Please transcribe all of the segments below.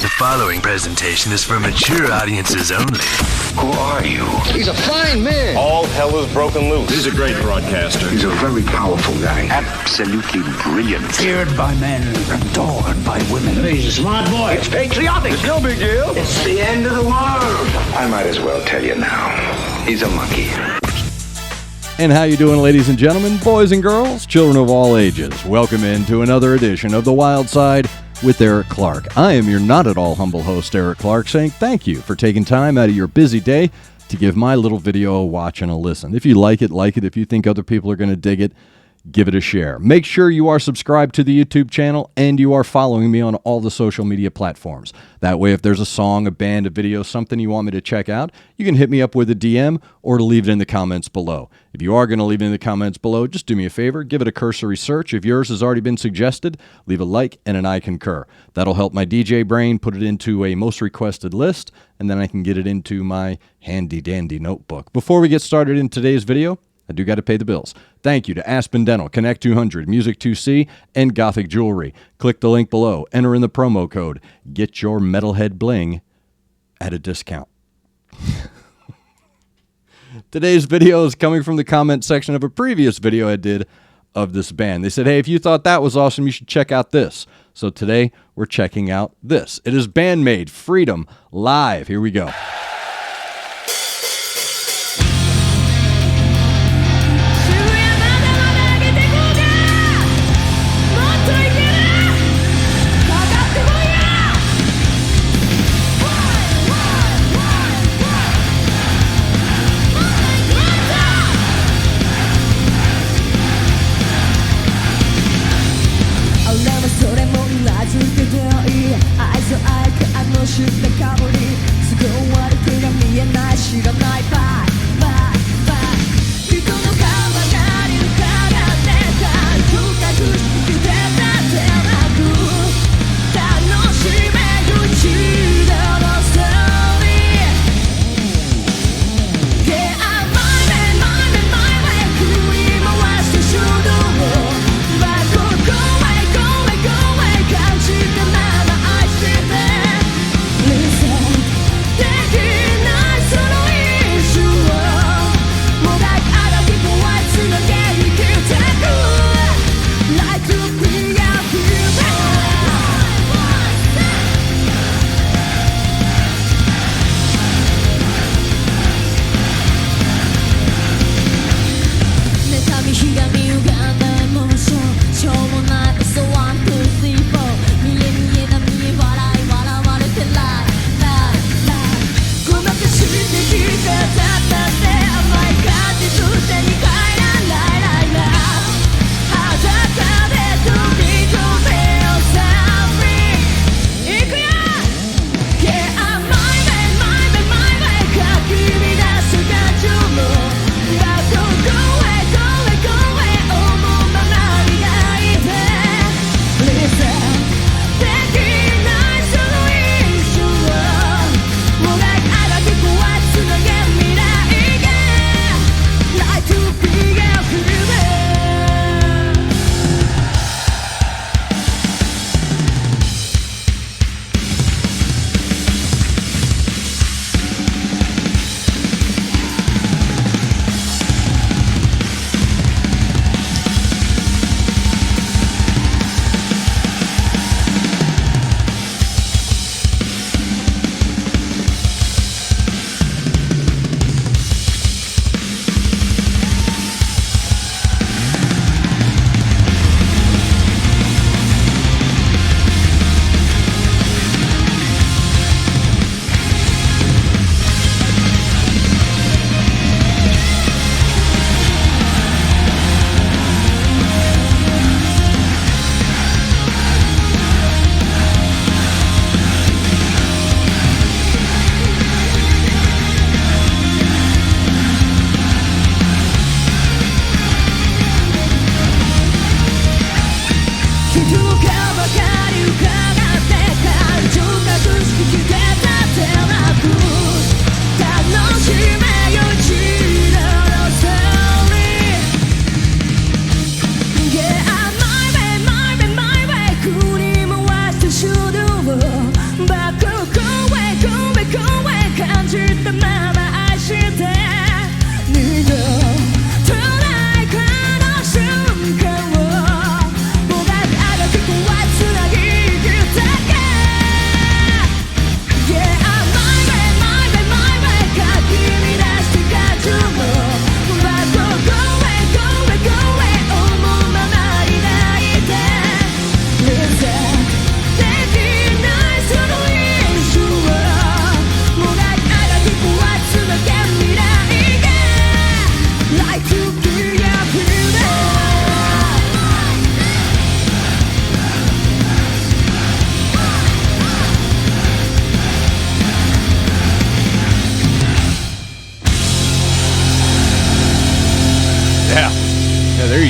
The following presentation is for mature audiences only. Who are you? He's a fine man. All hell is broken loose. He's a great broadcaster. He's a very powerful guy. Absolutely brilliant. Feared by men, adored by women. He's a smart boy. It's patriotic. It's no big deal. It's the end of the world. I might as well tell you now. He's a monkey. And how you doing, ladies and gentlemen, boys and girls, children of all ages? Welcome into another edition of The Wild Side with Eric Clark. I am your not at all humble host, Eric Clark, saying thank you for taking time out of your busy day to give my little video a watch and a listen. If you like it, like it. If you think other people are going to dig it, give it a share. Make sure you are subscribed to the YouTube channel and you are following me on all the social media platforms. That way, if there's a song, a band, a video, something you want me to check out, you can hit me up with a DM or leave it in the comments below. If you are going to leave it in the comments below, just do me a favor, give it a cursory search. If yours has already been suggested, leave a like and an I concur. That'll help my DJ brain put it into a most requested list, and then I can get it into my handy dandy notebook. Before we get started in today's video, I do got to pay the bills. Thank you to Aspen Dental, Connect 200, Music 2C, and Gothic Jewelry. Click the link below. Enter in the promo code. Get your metalhead bling at a discount. Today's video is coming from the comment section of a previous video I did of this band. They said, hey, if you thought that was awesome, you should check out this. So today, we're checking out this. It is BAND-MAID, Freedom, live. Here we go. I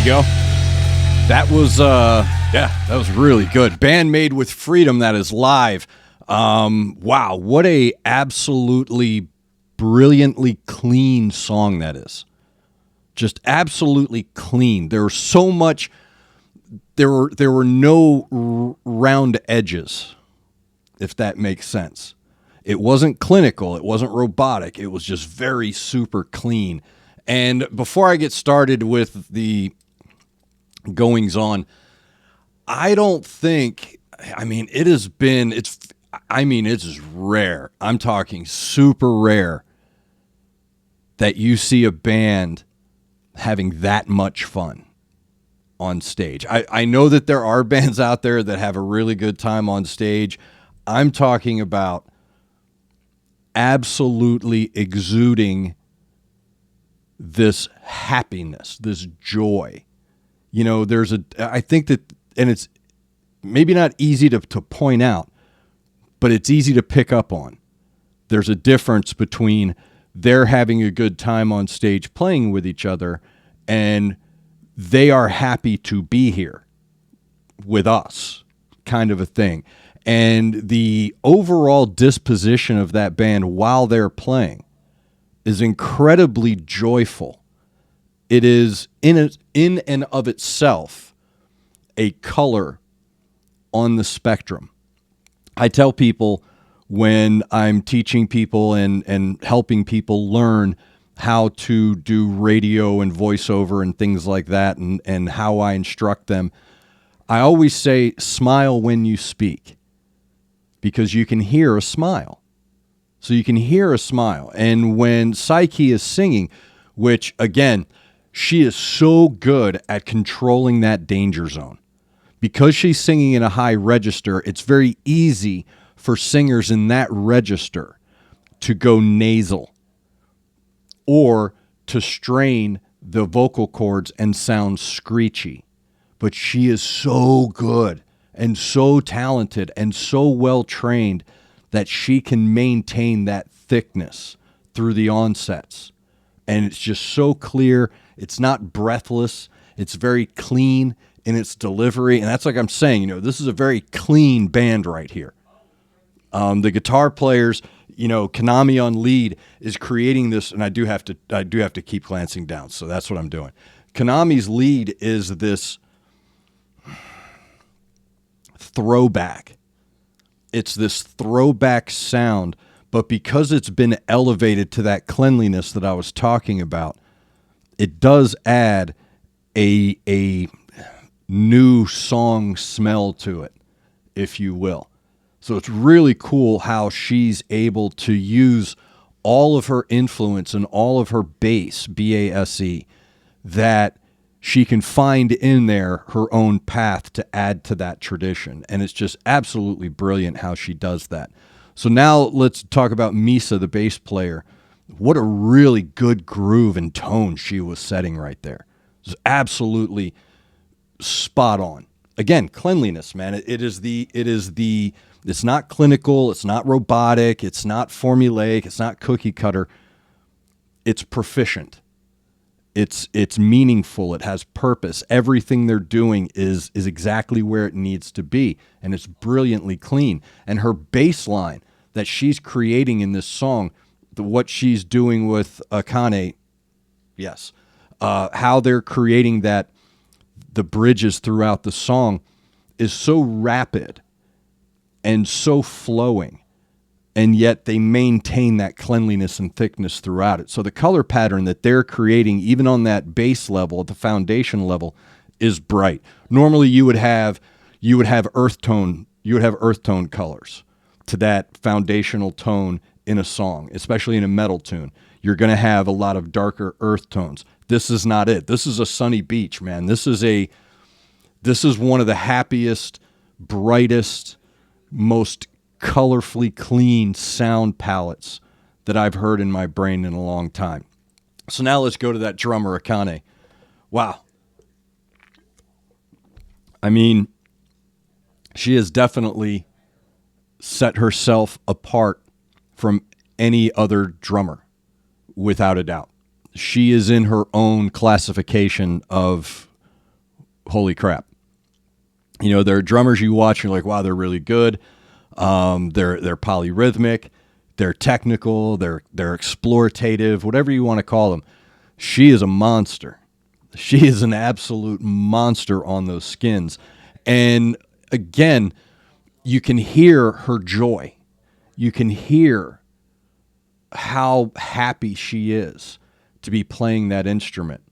go. That was that was really good. BAND-MAID with Freedom, that is live. Wow, what a absolutely brilliantly clean song that is. Just absolutely clean. There was so much, there were no round edges, if that makes sense. It wasn't clinical, it wasn't robotic, it was just very super clean. And before I get started with the goings on, I don't think, it is rare. I'm talking super rare that you see a band having that much fun on stage. I know that there are bands out there that have a really good time on stage. I'm talking about absolutely exuding this happiness, this joy. You know, I think that, and it's maybe not easy to point out, but it's easy to pick up on. There's a difference between they're having a good time on stage playing with each other and they are happy to be here with us, kind of a thing. And the overall disposition of that band while they're playing is incredibly joyful. It is in and of itself a color on the spectrum. I tell people when I'm teaching people and helping people learn how to do radio and voiceover and things like that, and how I instruct them, I always say, smile when you speak, because you can hear a smile. So you can hear a smile. And when Psyche is singing, which, again, she is so good at controlling that danger zone. Because she's singing in a high register, it's very easy for singers in that register to go nasal or to strain the vocal cords and sound screechy. But she is so good and so talented and so well trained that she can maintain that thickness through the onsets. And it's just so clear. It's not breathless. It's very clean in its delivery. And that's like I'm saying, this is a very clean band right here. The guitar players, Konami on lead is creating this, and I do have to keep glancing down. So that's what I'm doing. Konami's lead is this throwback. It's this throwback sound, but because it's been elevated to that cleanliness that I was talking about, it does add a new song smell to it, if you will. So it's really cool how she's able to use all of her influence and all of her bass, B-A-S-E, that she can find in there her own path to add to that tradition. And it's just absolutely brilliant how she does that. So now let's talk about Misa, the bass player. What a really good groove and tone she was setting right there. It was absolutely spot on. Again, cleanliness, man. It's not clinical, it's not robotic, it's not formulaic, it's not cookie cutter. It's proficient. It's meaningful, it has purpose. Everything they're doing is exactly where it needs to be, and it's brilliantly clean. And her bass line that she's creating in this song, what she's doing with Akane, yes, how they're creating the bridges throughout the song is so rapid and so flowing, and yet they maintain that cleanliness and thickness throughout it. So the color pattern that they're creating, even on that base level, at the foundation level, is bright. Normally you would have earth tone colors to that foundational tone in a song, especially in a metal tune. You're going to have a lot of darker earth tones. This is not it. This is a sunny beach, man. This is one of the happiest, brightest, most colorfully clean sound palettes that I've heard in my brain in a long time. So now let's go to that drummer, Akane. Wow. She has definitely set herself apart from any other drummer, without a doubt. She is in her own classification of holy crap. You know, there are drummers you watch, and you're like, wow, they're really good. They're polyrhythmic, they're technical, they're exploitative, whatever you want to call them. She is a monster. She is an absolute monster on those skins. And again, you can hear her joy. You can hear how happy she is to be playing that instrument.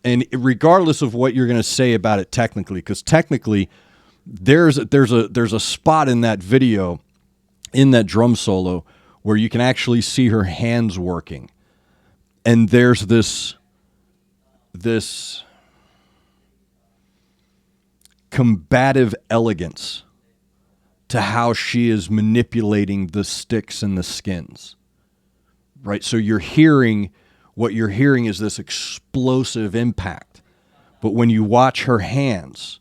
And regardless of what you're going to say about it technically, because technically there's a spot in that video, in that drum solo, where you can actually see her hands working. And there's this combative elegance to how she is manipulating the sticks and the skins, right? So what you're hearing is this explosive impact. But when you watch her hands,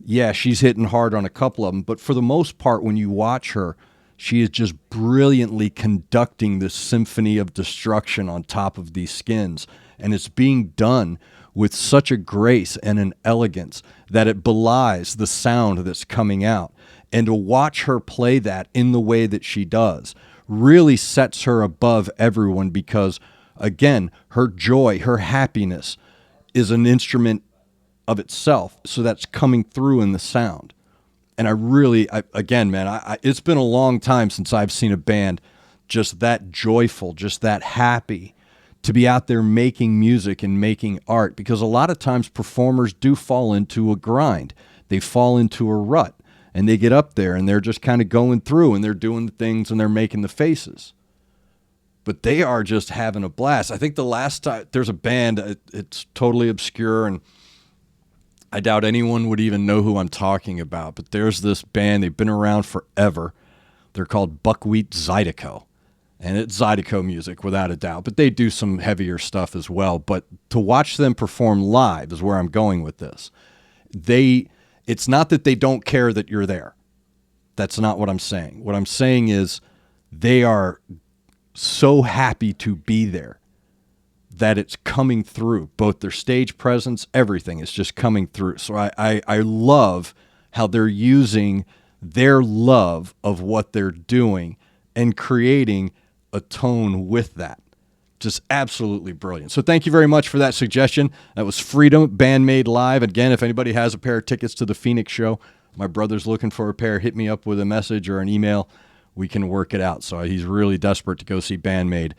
yeah, she's hitting hard on a couple of them. But for the most part, when you watch her, she is just brilliantly conducting this symphony of destruction on top of these skins. And it's being done with such a grace and an elegance that it belies the sound that's coming out. And to watch her play that in the way that she does really sets her above everyone because, again, her joy, her happiness is an instrument of itself. So that's coming through in the sound. And again, man, it's been a long time since I've seen a band just that joyful, just that happy to be out there making music and making art. Because a lot of times performers do fall into a grind. They fall into a rut. And they get up there and they're just kind of going through and they're doing the things and they're making the faces. But they are just having a blast. I think the last time there's a band, it's totally obscure and I doubt anyone would even know who I'm talking about. But there's this band, they've been around forever. They're called Buckwheat Zydeco. And it's Zydeco music without a doubt. But they do some heavier stuff as well. But to watch them perform live is where I'm going with this. It's not that they don't care that you're there. That's not what I'm saying. What I'm saying is they are so happy to be there that it's coming through. Both their stage presence, everything is just coming through. So I love how they're using their love of what they're doing and creating a tone with that. Just absolutely brilliant. So thank you very much for that suggestion. That was Freedom, BAND-MAID Live. Again, if anybody has a pair of tickets to the Phoenix show, my brother's looking for a pair, hit me up with a message or an email. We can work it out. So he's really desperate to go see BAND-MAID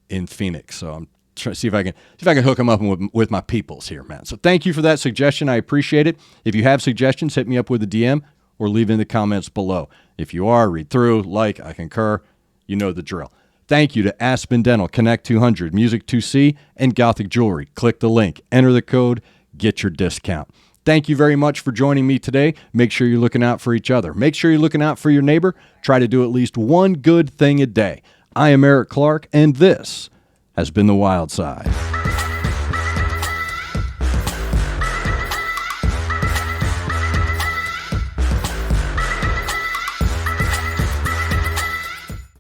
in Phoenix. So I'm trying to see if I can hook him up with my peoples here, man. So thank you for that suggestion. I appreciate it. If you have suggestions, hit me up with a DM or leave in the comments below. If you are, read through, like, I concur. You know the drill. Thank you to Aspen Dental, Connect 200, Music 2C, and Gothic Jewelry. Click the link, enter the code, get your discount. Thank you very much for joining me today. Make sure you're looking out for each other. Make sure you're looking out for your neighbor. Try to do at least one good thing a day. I am Eric Clark, and this has been The Wild Side.